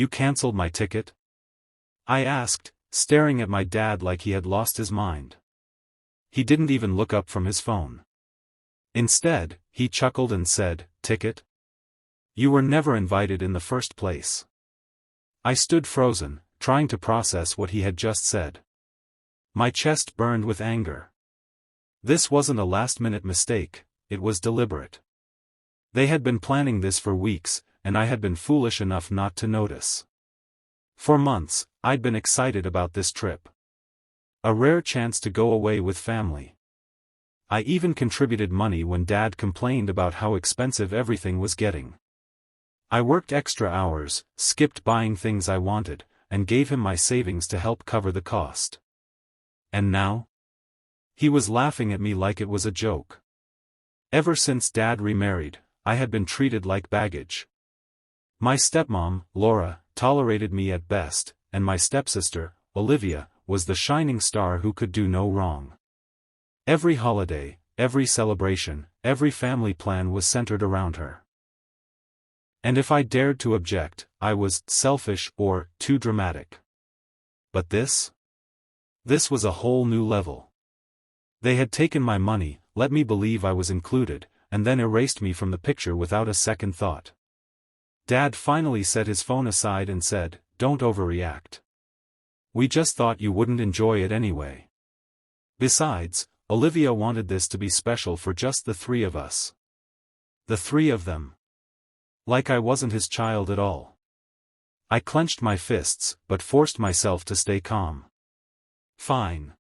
You canceled my ticket? I asked, staring at my dad like he had lost his mind. He didn't even look up from his phone. Instead, he chuckled and said, "Ticket? You were never invited in the first place." I stood frozen, trying to process what he had just said. My chest burned with anger. This wasn't a last-minute mistake, it was deliberate. They had been planning this for weeks, and I had been foolish enough not to notice. For months, I'd been excited about this trip. A rare chance to go away with family. I even contributed money when Dad complained about how expensive everything was getting. I worked extra hours, skipped buying things I wanted, and gave him my savings to help cover the cost. And now? He was laughing at me like it was a joke. Ever since Dad remarried, I had been treated like baggage. My stepmom, Laura, tolerated me at best, and my stepsister, Olivia, was the shining star who could do no wrong. Every holiday, every celebration, every family plan was centered around her. And if I dared to object, I was selfish or too dramatic. But this? This was a whole new level. They had taken my money, let me believe I was included, and then erased me from the picture without a second thought. Dad finally set his phone aside and said, "Don't overreact. We just thought you wouldn't enjoy it anyway. Besides, Olivia wanted this to be special for just the three of us." The three of them. Like I wasn't his child at all. I clenched my fists, but forced myself to stay calm. "Fine.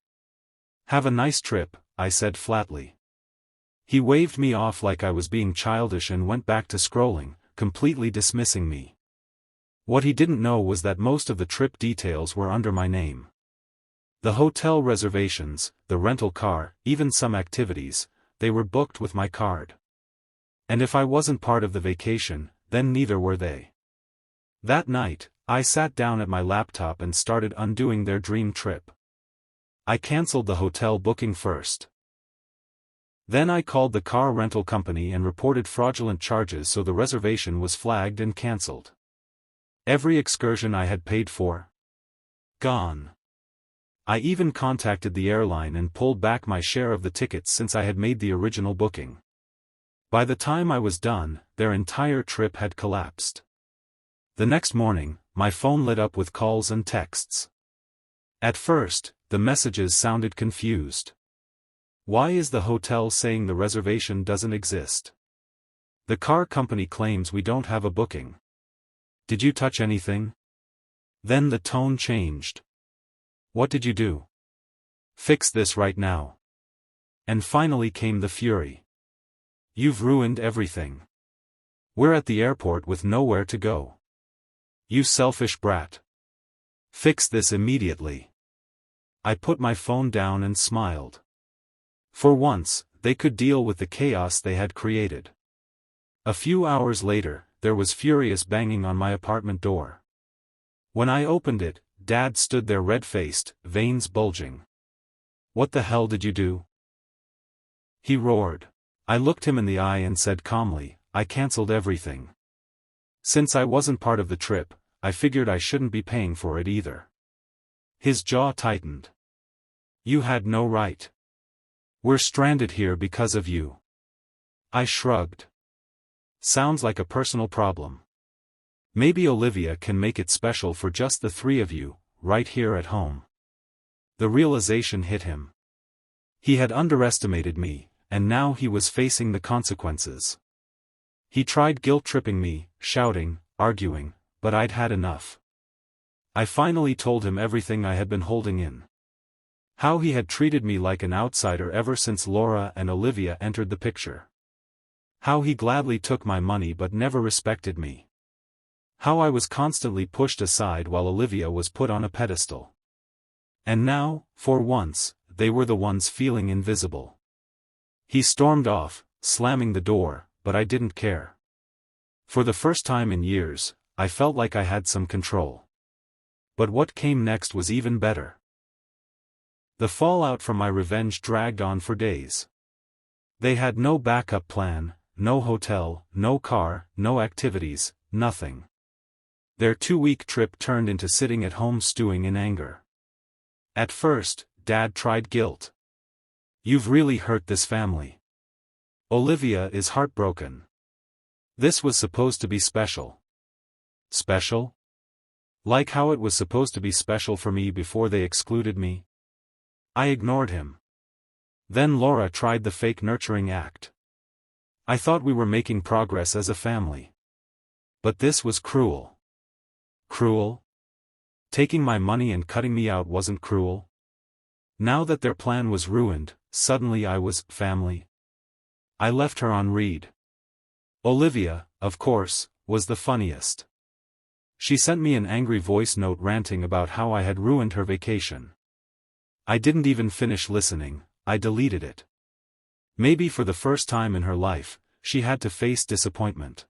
Have a nice trip," I said flatly. He waved me off like I was being childish and went back to scrolling, completely dismissing me. What he didn't know was that most of the trip details were under my name. The hotel reservations, the rental car, even some activities, they were booked with my card. And if I wasn't part of the vacation, then neither were they. That night, I sat down at my laptop and started undoing their dream trip. I canceled the hotel booking first. Then I called the car rental company and reported fraudulent charges, so the reservation was flagged and cancelled. Every excursion I had paid for? Gone. I even contacted the airline and pulled back my share of the tickets since I had made the original booking. By the time I was done, their entire trip had collapsed. The next morning, my phone lit up with calls and texts. At first, the messages sounded confused. Why is the hotel saying the reservation doesn't exist? The car company claims we don't have a booking. Did you touch anything? Then the tone changed. What did you do? Fix this right now. And finally came the fury. You've ruined everything. We're at the airport with nowhere to go. You selfish brat. Fix this immediately. I put my phone down and smiled. For once, they could deal with the chaos they had created. A few hours later, there was furious banging on my apartment door. When I opened it, Dad stood there red-faced, veins bulging. "What the hell did you do?" he roared. I looked him in the eye and said calmly, "I canceled everything. Since I wasn't part of the trip, I figured I shouldn't be paying for it either." His jaw tightened. "You had no right. We're stranded here because of you." I shrugged. Sounds like a personal problem. Maybe Olivia can make it special for just the three of you, right here at home. The realization hit him. He had underestimated me, and now he was facing the consequences. He tried guilt-tripping me, shouting, arguing, but I'd had enough. I finally told him everything I had been holding in. How he had treated me like an outsider ever since Laura and Olivia entered the picture. How he gladly took my money but never respected me. How I was constantly pushed aside while Olivia was put on a pedestal. And now, for once, they were the ones feeling invisible. He stormed off, slamming the door, but I didn't care. For the first time in years, I felt like I had some control. But what came next was even better. The fallout from my revenge dragged on for days. They had no backup plan, no hotel, no car, no activities, nothing. Their 2-week trip turned into sitting at home stewing in anger. At first, Dad tried guilt. "You've really hurt this family. Olivia is heartbroken. This was supposed to be special." Special? Like how it was supposed to be special for me before they excluded me? I ignored him. Then Laura tried the fake nurturing act. I thought we were making progress as a family. But this was cruel. Cruel? Taking my money and cutting me out wasn't cruel? Now that their plan was ruined, suddenly I was family. I left her on read. Olivia, of course, was the funniest. She sent me an angry voice note ranting about how I had ruined her vacation. I didn't even finish listening, I deleted it. Maybe for the first time in her life, she had to face disappointment.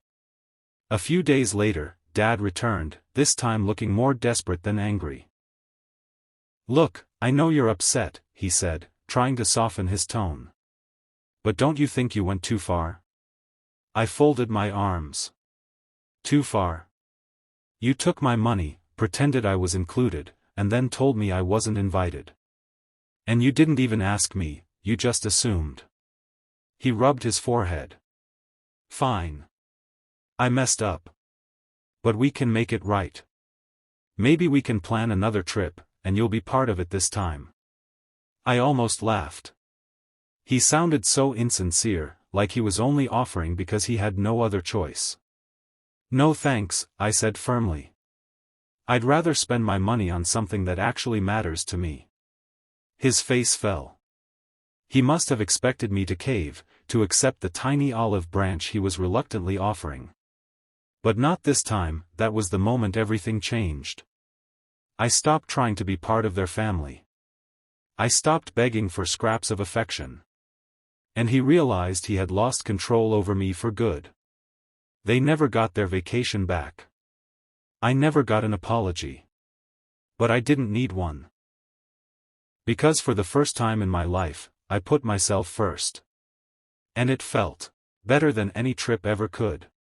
A few days later, Dad returned, this time looking more desperate than angry. "Look, I know you're upset," he said, trying to soften his tone. "But don't you think you went too far?" I folded my arms. "Too far? You took my money, pretended I was included, and then told me I wasn't invited. And you didn't even ask me, you just assumed." He rubbed his forehead. "Fine. I messed up. But we can make it right. Maybe we can plan another trip, and you'll be part of it this time." I almost laughed. He sounded so insincere, like he was only offering because he had no other choice. "No thanks," I said firmly. "I'd rather spend my money on something that actually matters to me." His face fell. He must have expected me to cave, to accept the tiny olive branch he was reluctantly offering. But not this time. That was the moment everything changed. I stopped trying to be part of their family. I stopped begging for scraps of affection. And he realized he had lost control over me for good. They never got their vacation back. I never got an apology. But I didn't need one. Because for the first time in my life, I put myself first. And it felt better than any trip ever could.